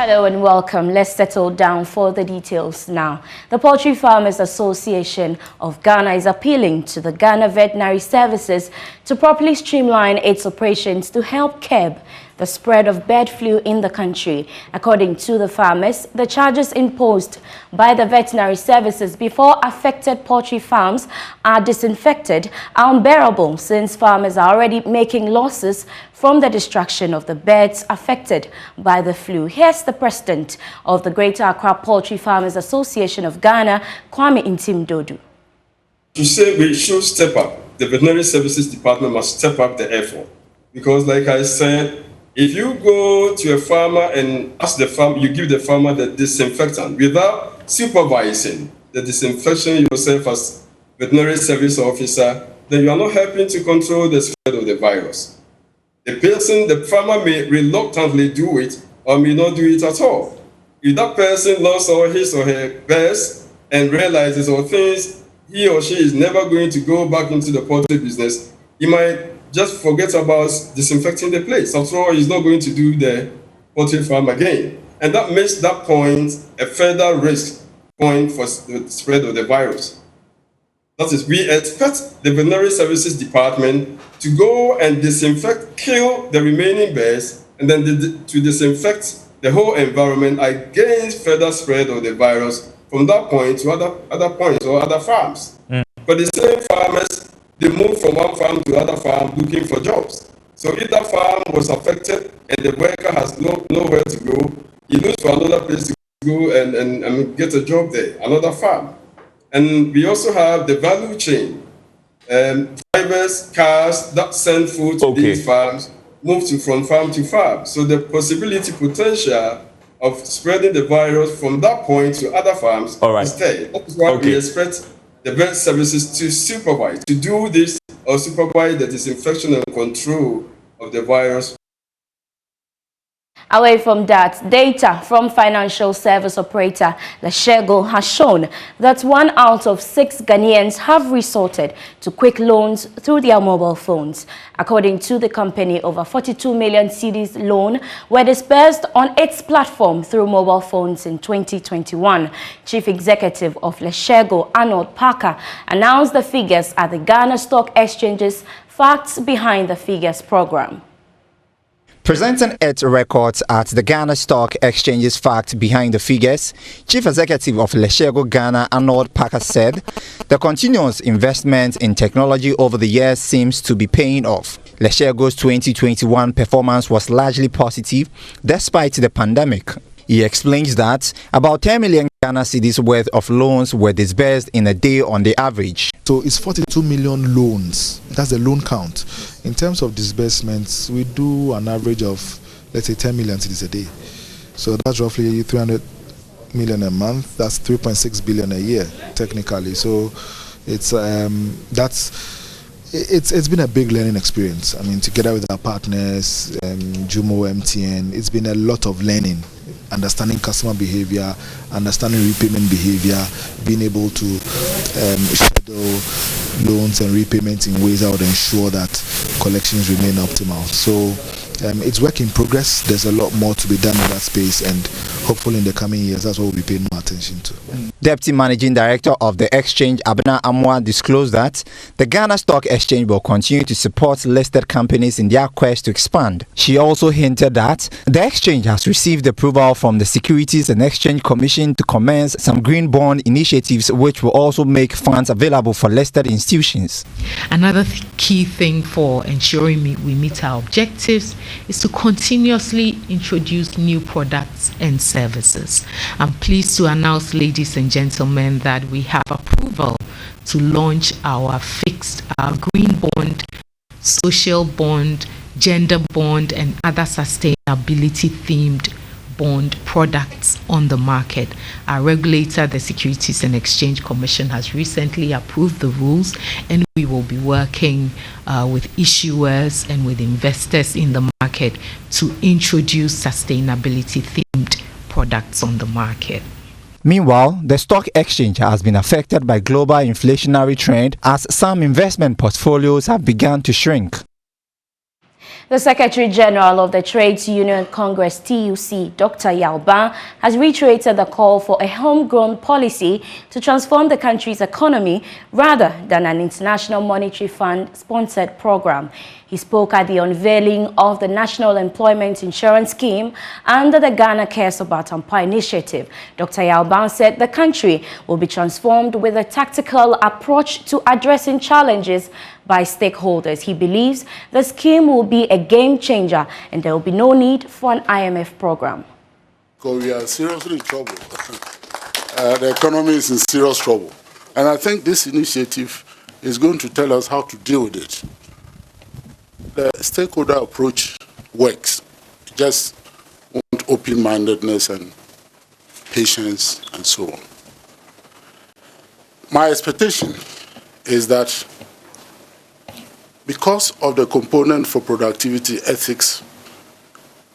Hello and welcome. Let's settle down for the details now. The Poultry Farmers Association of Ghana is appealing to the Ghana Veterinary Services to properly streamline its operations to help curb the spread of bird flu in the country. According to the farmers, the charges imposed by the veterinary services before affected poultry farms are disinfected are unbearable, since farmers are already making losses from the destruction of the birds affected by the flu. Here's the president of the Greater Accra Poultry Farmers Association of Ghana, Kwame Ntim-Dodu. To say we should step up, the veterinary services department must step up the effort. Because like I said, if you go to a farmer and ask the farmer, you give the farmer the disinfectant without supervising the disinfection yourself as veterinary service officer, then you are not helping to control the spread of the virus. The farmer may reluctantly do it or may not do it at all. If that person lost all his or her birds and realizes or thinks he or she is never going to go back into the poultry business, he might just forget about disinfecting the place. After all, he's not going to do the poultry farm again. And that makes that point a further risk point for the spread of the virus. That is, we expect the veterinary services department to go and disinfect, kill the remaining birds, and then to disinfect the whole environment against further spread of the virus from that point to other points or other farms. But the same farmers, they move from one farm to other farm looking for jobs. So if that farm was affected and the worker has nowhere to go, he looks for another place to go and get a job there, another farm. And we also have the value chain. Drivers, cars that send food to these farms move from farm to farm. So the potential of spreading the virus from that point to other farms is there. That's why we expect the vet services to supervise, to do this or supervise the disinfection and control of the virus. Away from that, data from financial service operator Leshego has shown that 1 out of 6 Ghanaians have resorted to quick loans through their mobile phones. According to the company, over 42 million cedis loan were dispersed on its platform through mobile phones in 2021. Chief Executive of Leshego, Arnold Parker, announced the figures at the Ghana Stock Exchange's Facts Behind the Figures program. Presenting its records at the Ghana Stock Exchange's Fact Behind the Figures, Chief Executive of Leshego Ghana, Arnold Parker, said the continuous investment in technology over the years seems to be paying off. Leshego's 2021 performance was largely positive despite the pandemic. He explains that about 10 million Ghana cedis worth of loans were disbursed in a day on the average. So it's 42 million loans. That's the loan count. In terms of disbursements, we do an average of, let's say, 10 million cedis a day. So that's roughly 300 million a month. That's 3.6 billion a year, technically. So it's it's been a big learning experience. I mean, together with our partners, Jumo, MTN, it's been a lot of learning. Understanding customer behavior, understanding repayment behavior, being able to schedule loans and repayments in ways that would ensure that collections remain optimal. So it's work in progress. There's a lot more to be done in that space, and hopefully in the coming years, that's what we'll be paying more attention to. Deputy Managing Director of the Exchange, Abena Amwa, disclosed that the Ghana Stock Exchange will continue to support listed companies in their quest to expand. She also hinted that the exchange has received approval from the Securities and Exchange Commission to commence some green bond initiatives, which will also make funds available for listed institutions. Another key thing for ensuring we meet our objectives is to continuously introduce new products and services. I'm pleased to announce, ladies and gentlemen, that we have approval to launch our green bond, social bond, gender bond, and other sustainability themed bond products on the market. Our regulator, the Securities and Exchange Commission, has recently approved the rules, and we will be working with issuers and with investors in the market to introduce sustainability themed products on the market. Meanwhile, the stock exchange has been affected by global inflationary trend as some investment portfolios have begun to shrink. The Secretary General of the Trades Union Congress, TUC, Dr. Yao Ban, has reiterated the call for a homegrown policy to transform the country's economy rather than an International Monetary Fund-sponsored program. He spoke at the unveiling of the National Employment Insurance Scheme under the Ghana Cares About Ampa initiative. Dr. Yao Ban said the country will be transformed with a tactical approach to addressing challenges by stakeholders. He believes the scheme will be a game changer and there will be no need for an IMF program. Because we are seriously in trouble. The economy is in serious trouble. And I think this initiative is going to tell us how to deal with it. The stakeholder approach works. You just want open-mindedness and patience and so on. My expectation is that because of the component for productivity, ethics,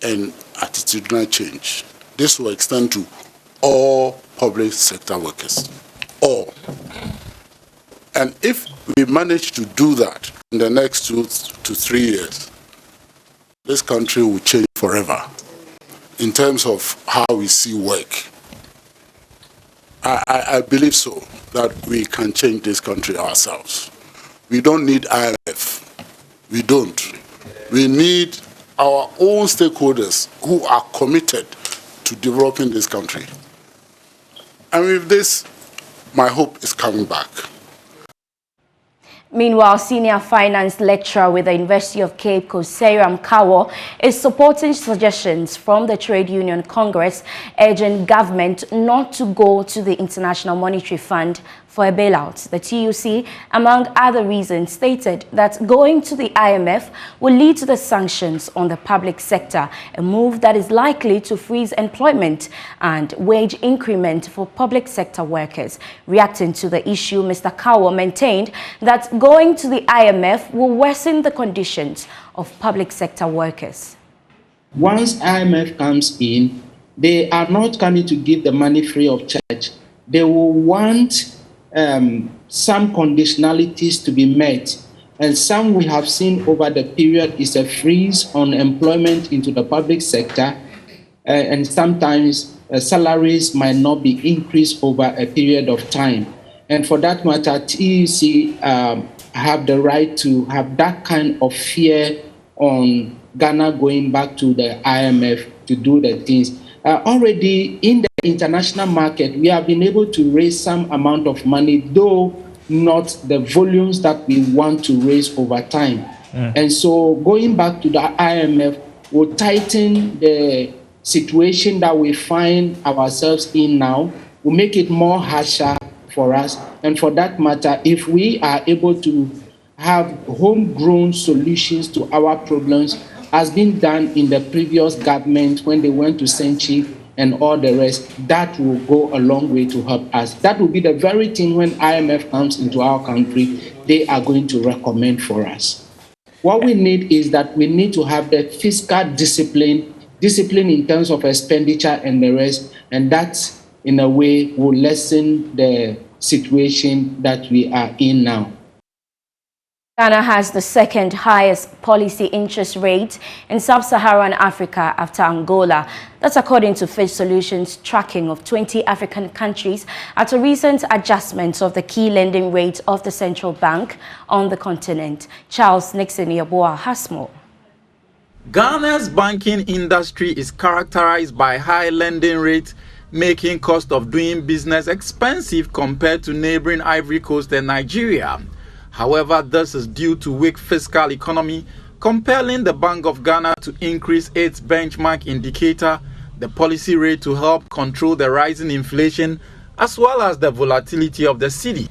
and attitudinal change, this will extend to all public sector workers, all. And if we manage to do that in the next 2 to 3 years, this country will change forever in terms of how we see work. I believe so, that we can change this country ourselves. We don't need IMF. We don't. We need our own stakeholders who are committed to developing this country. And with this, my hope is coming back. Meanwhile, senior finance lecturer with the University of Cape Coast, Seyram Kawo, is supporting suggestions from the Trade Union Congress urging government not to go to the International Monetary Fund for a bailout. The TUC, among other reasons, stated that going to the IMF will lead to the sanctions on the public sector, a move that is likely to freeze employment and wage increment for public sector workers. Reacting to the issue, Mr. Kawo maintained that going to the IMF will worsen the conditions of public sector workers. Once IMF comes in, they are not coming to give the money free of charge. They will want some conditionalities to be met, and some we have seen over the period is a freeze on employment into the public sector, and sometimes salaries might not be increased over a period of time. And for that matter, TUC have the right to have that kind of fear on Ghana going back to the IMF to do the things. Already in the international market, we have been able to raise some amount of money, though not the volumes that we want to raise over time. And so going back to the IMF will tighten the situation that we find ourselves in now, will make it more harsher for us. And for that matter, if we are able to have homegrown solutions to our problems, has been done in the previous government when they went to Senchi and all the rest, that will go a long way to help us. That will be the very thing when IMF comes into our country, they are going to recommend for us. What we need is that we need to have the fiscal discipline in terms of expenditure and the rest, and that in a way will lessen the situation that we are in now. Ghana has the second highest policy interest rate in sub-Saharan Africa after Angola. That's according to Fitch Solutions tracking of 20 African countries at a recent adjustment of the key lending rate of the central bank on the continent. Charles Nixon Yaboa has more. Ghana's banking industry is characterized by high lending rates, making cost of doing business expensive compared to neighboring Ivory Coast and Nigeria. However, this is due to weak fiscal economy, compelling the Bank of Ghana to increase its benchmark indicator, the policy rate, to help control the rising inflation as well as the volatility of the cedi.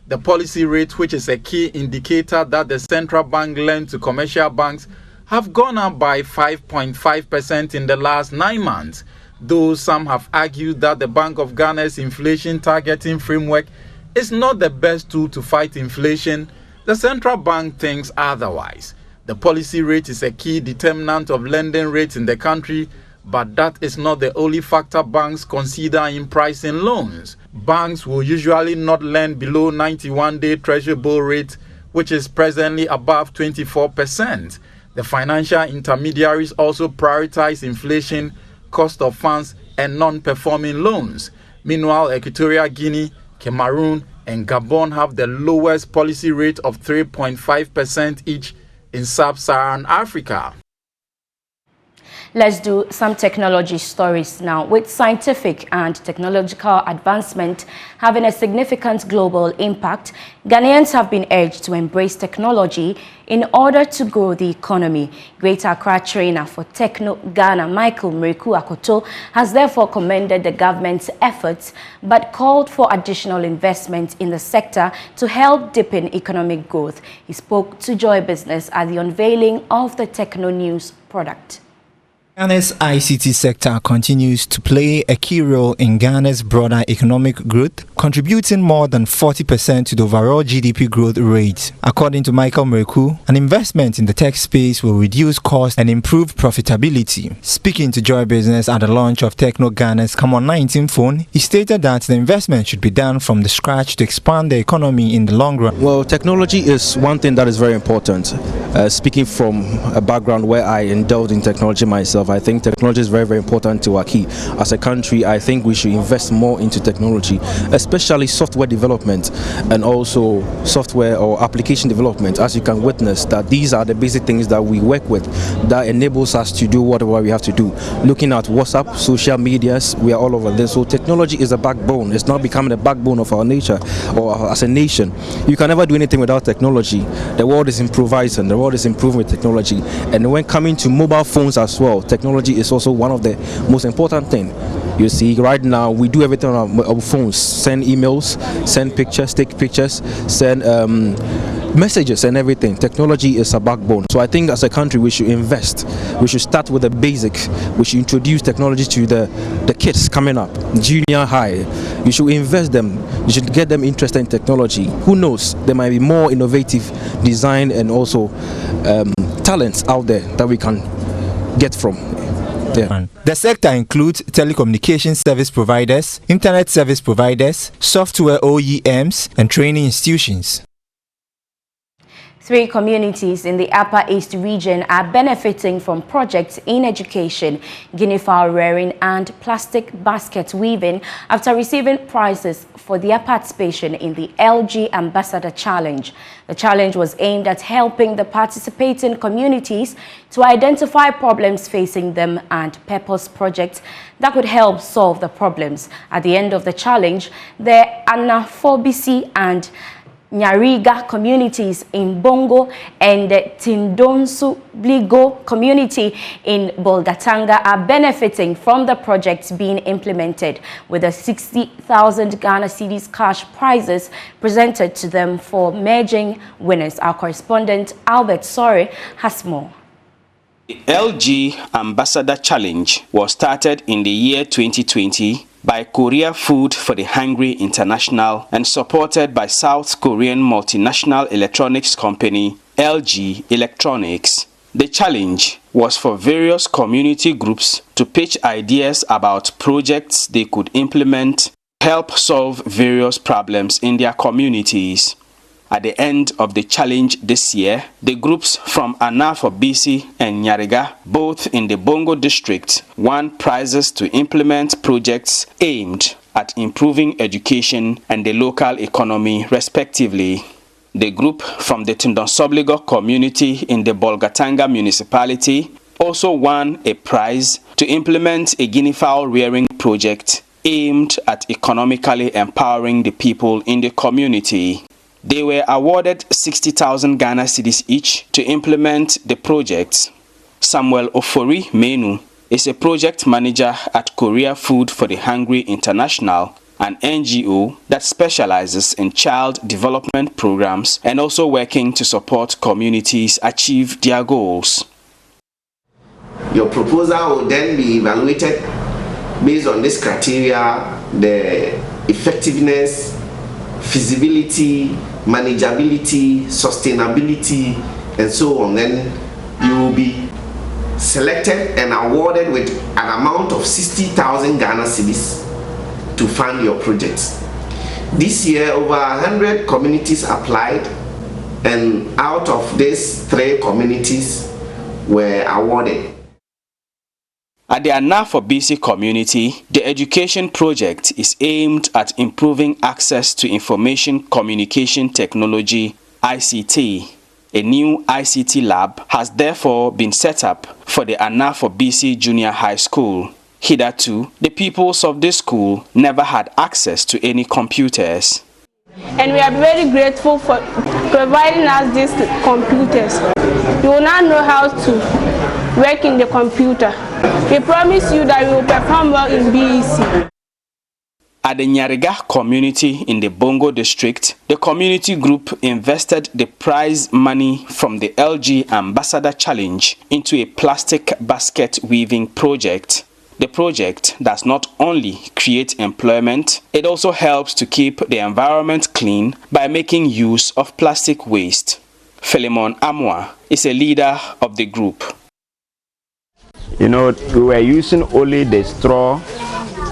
The policy rate, which is a key indicator that the central bank lends to commercial banks, have gone up by 5.5% in the last 9 months, though some have argued that the Bank of Ghana's inflation targeting framework is not the best tool to fight inflation. The central bank thinks otherwise. The policy rate is a key determinant of lending rates in the country, but that is not the only factor banks consider in pricing loans. Banks will usually not lend below 91-day treasury bill rate, which is presently above 24%. The financial intermediaries also prioritize inflation, cost of funds, and non-performing loans. Meanwhile, Equatorial Guinea, Cameroon, and Gabon have the lowest policy rate of 3.5% each in sub-Saharan Africa. Let's do some technology stories now. With scientific and technological advancement having a significant global impact, Ghanaians have been urged to embrace technology in order to grow the economy. Greater Accra trainer for Techno Ghana, Michael Mreku Akoto, has therefore commended the government's efforts but called for additional investment in the sector to help deepen economic growth. He spoke to Joy Business at the unveiling of the Techno News product. Ghana's ICT sector continues to play a key role in Ghana's broader economic growth, contributing more than 40% to the overall GDP growth rate. According to Michael Mreku, an investment in the tech space will reduce costs and improve profitability. Speaking to Joy Business at the launch of Techno Ghana's Come On 19 phone, he stated that the investment should be done from the scratch to expand the economy in the long run. Well, technology is one thing that is very important. Speaking from a background where I indulged in technology myself, I think technology is very, very important to our key. As a country, I think we should invest more into technology, especially software development and also software or application development. As you can witness, that these are the basic things that we work with that enables us to do whatever we have to do. Looking at WhatsApp, social medias, we are all over this. So technology is a backbone. It's not becoming the backbone of our nature or as a nation. You can never do anything without technology. The world is improvising. The world is improving with technology. And when coming to mobile phones as well, technology is also one of the most important things. You see, right now we do everything on our phones. Send emails, send pictures, take pictures, send messages and everything. Technology is a backbone. So I think as a country we should invest. We should start with the basic. We should introduce technology to the kids coming up, junior high. You should invest them. You should get them interested in technology. Who knows? There might be more innovative design and also talents out there that we can get from. Yeah. The sector includes telecommunication service providers, internet service providers, software OEMs, and training institutions. 3 communities in the Upper East region are benefiting from projects in education, guinea fowl rearing and plastic basket weaving after receiving prizes for their participation in the LG Ambassador Challenge. The challenge was aimed at helping the participating communities to identify problems facing them and purpose projects that could help solve the problems. At the end of the challenge, the Anafobisi and Nyariga communities in Bongo and the Tindonsu Bligo community in Bolgatanga are benefiting from the projects being implemented, with the 60,000 Ghana cedis cash prizes presented to them for merging winners. Our correspondent Albert Sore has more. The LG Ambassador Challenge was started in the year 2020 by Korea Food for the Hungry International and supported by South Korean multinational electronics company LG Electronics. The challenge was for various community groups to pitch ideas about projects they could implement to help solve various problems in their communities. At the end of the challenge this year, the groups from Anafobisi and Nyariga, both in the Bongo district, won prizes to implement projects aimed at improving education and the local economy, respectively. The group from the Tindonsobligo community in the Bolgatanga municipality also won a prize to implement a guinea fowl rearing project aimed at economically empowering the people in the community. They were awarded 60,000 Ghana cedis each to implement the project. Samuel Ofori Menu is a project manager at Korea Food for the Hungry International, an NGO that specializes in child development programs and also working to support communities achieve their goals. Your proposal will then be evaluated based on this criteria: the effectiveness, feasibility, manageability, sustainability, and so on. Then you will be selected and awarded with an amount of 60,000 Ghana cedis to fund your projects. This year, over 100 communities applied, and out of these 3 communities, were awarded. At the Anafo BC community, the education project is aimed at improving access to information communication technology, ICT. A new ICT lab has therefore been set up for the Anafo BC Junior High School. Hitherto, the pupils of this school never had access to any computers. And we are very grateful for providing us these computers. You will now know how to work in the computer. We promise you that we will perform well in BEC. At the Nyariga community in the Bongo district, the community group invested the prize money from the LG Ambassador Challenge into a plastic basket weaving project. The project does not only create employment, it also helps to keep the environment clean by making use of plastic waste. Philemon Amwa is a leader of the group. You know, we were using only the straw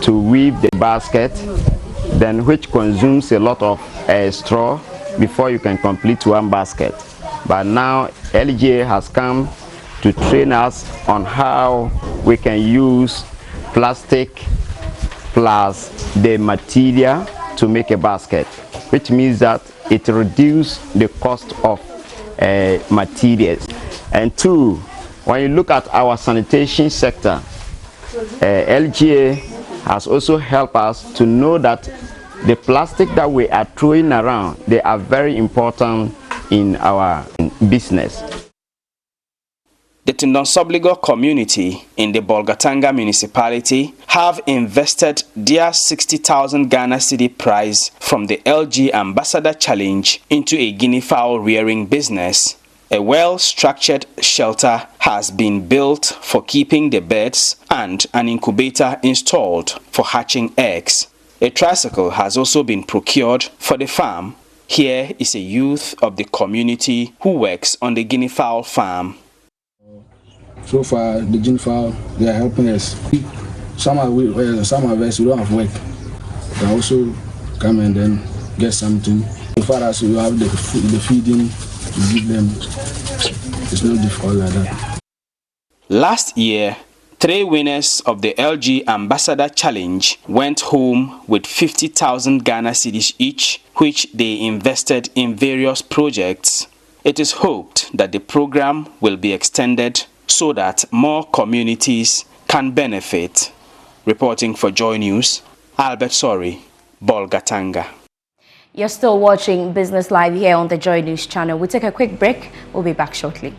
to weave the basket, then which consumes a lot of straw before you can complete one basket. But now LGA has come to train us on how we can use plastic plus the material to make a basket, which means that it reduces the cost of materials. And two, when you look at our sanitation sector, LGA has also helped us to know that the plastic that we are throwing around, they are very important in our business. The Tindonsobligo community in the Bolgatanga municipality have invested their 60,000 Ghana cedi prize from the LG Ambassador Challenge into a guinea fowl rearing business. A well-structured shelter has been built for keeping the birds and an incubator installed for hatching eggs. A tricycle has also been procured for the farm. Here is a youth of the community who works on the guinea fowl farm. So far, the guinea fowl, they are helping us. Some of us, we don't have work. They also come and then get something. As far as we have the feeding, to give them, it's not difficult like that. Last year, 3 winners of the LG Ambassador Challenge went home with 50,000 Ghana cedis each, which they invested in various projects. It is hoped that the program will be extended so that more communities can benefit. Reporting for Joy News, Albert Sori, Bolgatanga. You're still watching Business Live here on the Joy News channel. We'll take a quick break. We'll be back shortly.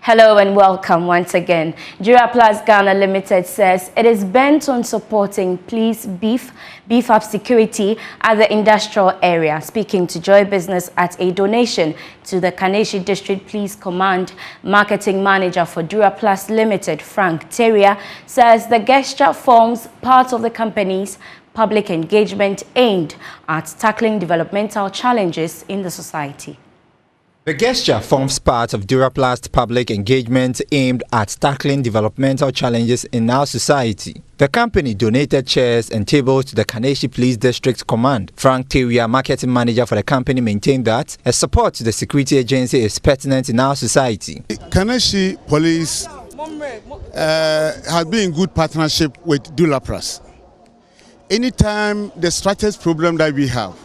Hello and welcome once again. Duraplast Ghana Limited says it is bent on supporting police beef up security at the industrial area. Speaking to Joy Business at a donation to the Kaneshie District Police Command, marketing manager for Duraplast Limited, Frank Terrier, says the gesture forms part of the company's public engagement aimed at tackling developmental challenges in the society. The gesture forms part of Duraplast public engagement aimed at tackling developmental challenges in our society. The company donated chairs and tables to the Kaneshie Police District Command. Frank Terrier, marketing manager for the company, maintained that a support to the security agency is pertinent in our society. Kaneshie Police has been in good partnership with Duraplast. Anytime the strongest problem that we have,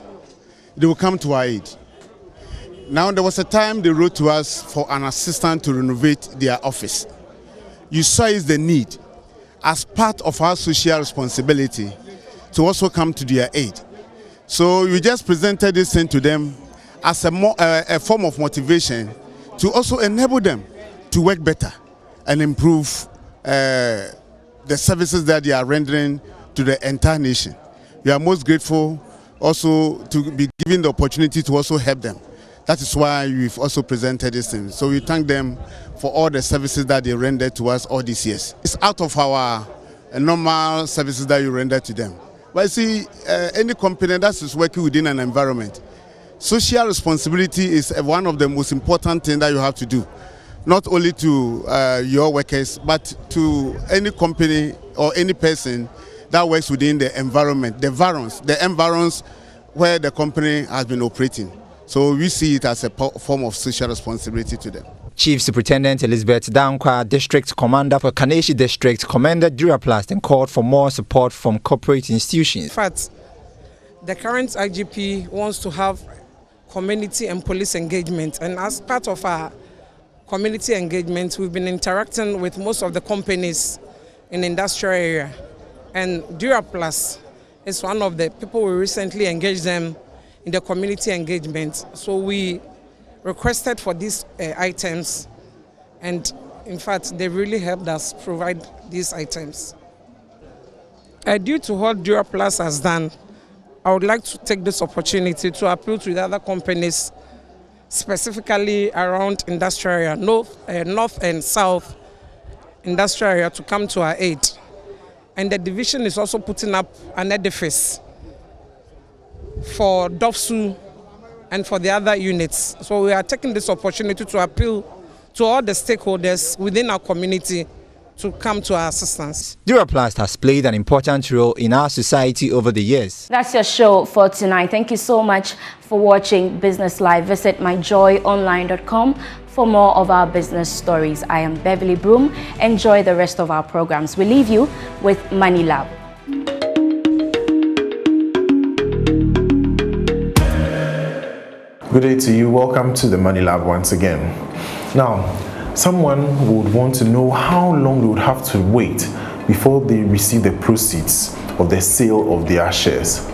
they will come to our aid. Now, there was a time they wrote to us for an assistant to renovate their office. You saw is the need, as part of our social responsibility, to also come to their aid. So we just presented this thing to them as a form of motivation to also enable them to work better and improve the services that they are rendering to the entire nation. We are most grateful also to be given the opportunity to also help them. That is why we've also presented this thing. So we thank them for all the services that they rendered to us all these years. It's out of our normal services that you render to them. But you see, any company that is working within an environment, social responsibility is one of the most important things that you have to do. Not only to your workers, but to any company or any person that works within the environment, the environs where the company has been operating. So we see it as a form of social responsibility to them. Chief Superintendent Elizabeth Dankwa, District Commander for Kaneshie District, commended Duraplast and called for more support from corporate institutions. In fact, the current IGP wants to have community and police engagement, and as part of our community engagement, we've been interacting with most of the companies in the industrial area, and Duraplast is one of the people we recently engaged them in the community engagement. So we requested for these items, and in fact they really helped us provide these items. Due to what Duraplast has done, I would like to take this opportunity to appeal to the other companies, specifically around industrial area, north and south industrial area, to come to our aid. And the division is also putting up an edifice for DOFSU and for the other units. So we are taking this opportunity to appeal to all the stakeholders within our community to come to our assistance. Duraplast has played an important role in our society over the years. That's your show for tonight. Thank you so much for watching Business Live. Visit myjoyonline.com for more of our business stories. I am Beverly Broohm. Enjoy the rest of our programs. We leave you with Money Lab. Good day to you. Welcome to the Money Lab once again. Now, someone would want to know how long they would have to wait before they receive the proceeds of the sale of their shares.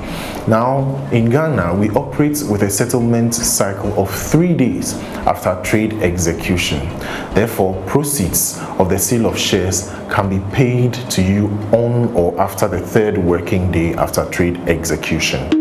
Now, in Ghana, we operate with a settlement cycle of 3 days after trade execution. Therefore, proceeds of the sale of shares can be paid to you on or after the 3rd working day after trade execution.